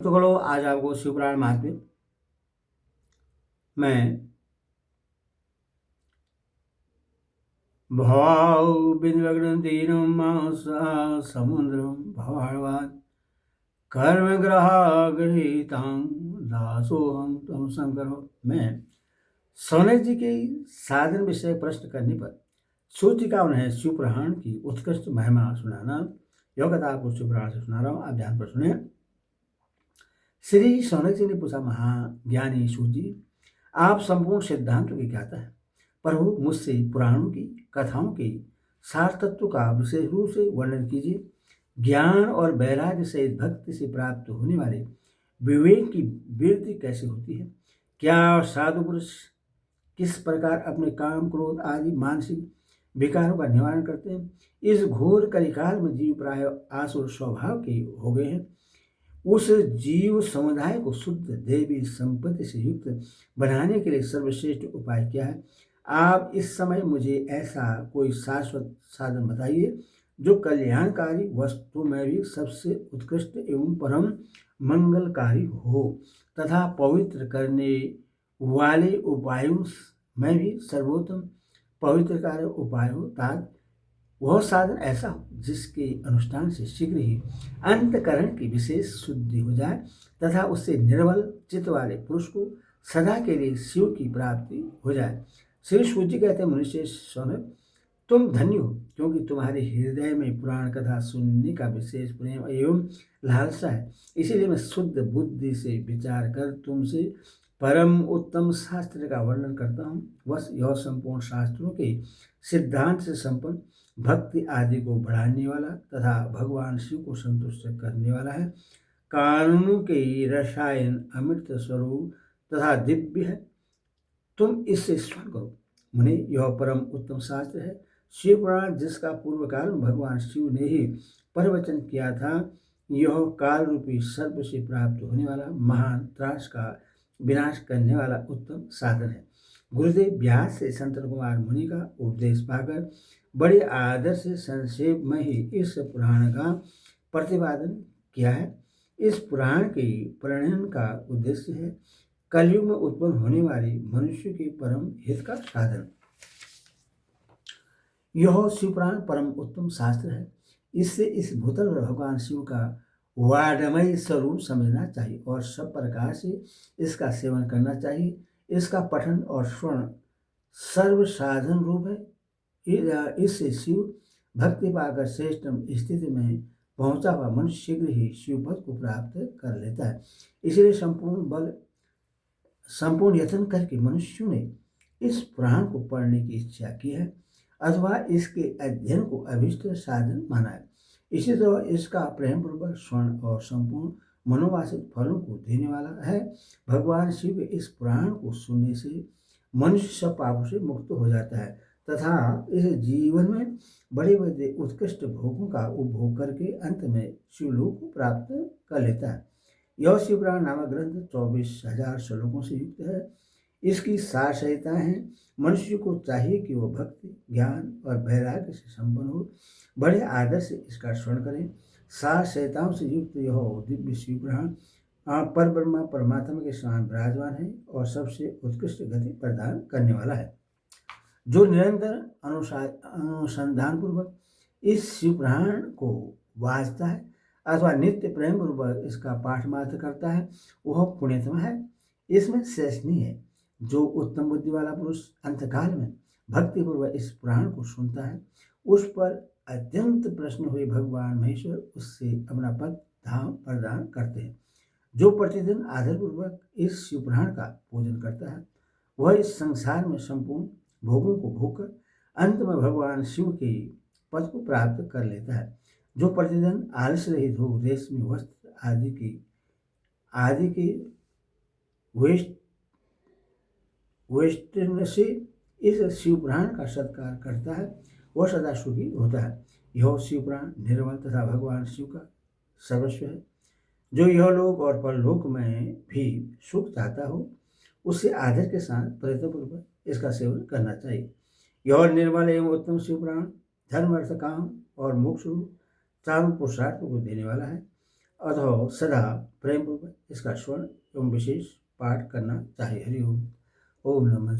तो बोलो आज आपको शिवपुराण महात्म्य में भाव बिंदीनम समुद्रम भवान कर्म ग्रहीतां दासोहम तम शंकर में सोने जी के साधन विषय प्रश्न करने पर सूत जी का उन्हें शिवपुराण की उत्कृष्ट महिमा सुनाना योग्यता आपको शिवपुराण से सुना रहा हूँ। आप ध्यान पर सुने। श्री सौनक जी ने पूछा, महाज्ञानी सूत जी, आप संपूर्ण सिद्धांतों की ज्ञाता है, प्रभु मुझसे पुराणों की कथाओं के सार तत्व का विशेष रूप से वर्णन कीजिए। ज्ञान और वैराग्य सहित भक्ति से प्राप्त होने वाले विवेक की वृद्धि कैसे होती है? क्या साधु पुरुष किस प्रकार अपने काम क्रोध आदि मानसिक विकारों का निवारण करते हैं? इस घोर कलिकाल में जीव प्राय आसुर स्वभाव के हो गए हैं। उस जीव समुदाय को शुद्ध देवी संपत्ति से युक्त बनाने के लिए सर्वश्रेष्ठ उपाय क्या है? आप इस समय मुझे ऐसा कोई शाश्वत साधन बताइए जो कल्याणकारी वस्तु में भी सबसे उत्कृष्ट एवं परम मंगलकारी हो तथा पवित्र करने वाले उपायों में भी सर्वोत्तम पवित्रकारी उपाय हो, ताकि वह साधन ऐसा हो जिसके अनुष्ठान से शीघ्र ही अंतकरण की विशेष शुद्धि हो जाए तथा उससे निर्मल चित्त वाले पुरुष को सदा के लिए शिव की प्राप्ति हो जाए। श्री सूत जी कहते हैं, मनुष्य सौनक, तुम धन्य हो, क्योंकि तुम्हारे हृदय में पुराण कथा सुनने का विशेष प्रेम एवं लालसा है। इसीलिए मैं शुद्ध बुद्धि से विचार कर तुमसे परम उत्तम शास्त्र का वर्णन करता हूँ। बस यह संपूर्ण शास्त्रों के सिद्धांत से संपन्न भक्ति आदि को बढ़ाने वाला तथा भगवान शिव को संतुष्ट करने वाला है। कानूनों के रसायन अमृत स्वरूप तथा दिव्य है। तुम इससे स्मरण करो। मुने, यह परम उत्तम शास्त्र है। शिव पुराण, जिसका पूर्व काल में भगवान शिव ने ही प्रवचन किया था, यह काल रूपी सर्प से प्राप्त होने वाला महान त्रास का विनाश करने वाला उत्तम साधन है। गुरुदेव व्यास से संतन कुमार मुनि का उपदेश पाकर बड़े आदर से संक्षेप में ही इस पुराण का प्रतिपादन किया है। इस पुराण के प्रणयन का उद्देश्य है कलयुग में उत्पन्न होने वाले मनुष्य के परम हित का साधन। यह शिवपुराण परम उत्तम शास्त्र है। इससे इस भूतल पर भगवान शिव का वाडमय स्वरूप समझना चाहिए और सब प्रकार से इसका सेवन करना चाहिए। इसका पठन और श्रवण सर्व साधन रूप है। इससे शिव भक्ति पाकर श्रेष्ठतम स्थिति में पहुंचा हुआ मनुष्य शीघ्र ही शिवपद को प्राप्त कर लेता है। इसलिए संपूर्ण यत्न करके मनुष्यों ने इस पुराण को पढ़ने की इच्छा की है अथवा इसके अध्ययन को अभिष्ट साधन माना है। इसी तरह इसका प्रेम पूर्वक स्वर्ण और संपूर्ण मनोवासित फलों को देने वाला है। भगवान शिव इस पुराण को सुनने से मनुष्य सब पापों से मुक्त हो जाता है तथा इस जीवन में बड़े बड़े उत्कृष्ट भोगों का उपभोग करके अंत में शिवलोक को प्राप्त कर लेता है। यह शिवपुराण नामक ग्रंथ 24,000 श्लोकों से युक्त है। इसकी सार संहिताएं हैं। मनुष्य को चाहिए कि वह भक्ति, ज्ञान और वैराग्य से संपन्न हो, बड़े आदर से इसका श्रवण करें। सार संहिताओं से युक्त यह दिव्य शिवपुराण पर ब्रह्मा परमात्मा के समान विराजमान है और सबसे उत्कृष्ट गति प्रदान करने वाला है। जो निरंतर अनुसंधान पूर्वक इस शिवपुराण को वाचता है अथवा नित्य प्रेम पूर्वक इसका पाठ मात्र करता है, वह पुण्यतम है। इसमें शेष नहीं है। जो उत्तम बुद्धि वाला पुरुष अंतकाल में भक्ति पूर्वक इस पुराण को सुनता है, उस पर अत्यंत प्रसन्न हुए भगवान महेश्वर उससे अपना पद धाम प्रदान करते हैं। जो प्रतिदिन आदरपूर्वक इस शिवपुराण का पूजन करता है, वह इस संसार में संपूर्ण भोगों को भोगकर अंत में भगवान शिव के पद को प्राप्त कर लेता है। जो प्रतिदिन आलस्य रहित हो, रेशमी वस्त्र आदि के वेस्टर्न से इस शिवपुराण का सत्कार करता है, वह सदा सुखी होता है। यह शिवपुराण निर्मल तथा भगवान शिव का सर्वस्व है। जो यह लोक और परलोक में भी सुख चाहता हो, उससे आदर के साथ प्रयत्नपूर्वक इसका सेवन करना चाहिए। यह निर्मल एवं उत्तम शिवपुराण धर्म, अर्थ, काम और मोक्ष रूप चारों पुरुषार्थों को देने वाला है। अथवा सदा प्रेम पूर्वक इसका स्वर्ण एवं विशेष पाठ करना चाहिए। हरि ओम। ओम नमः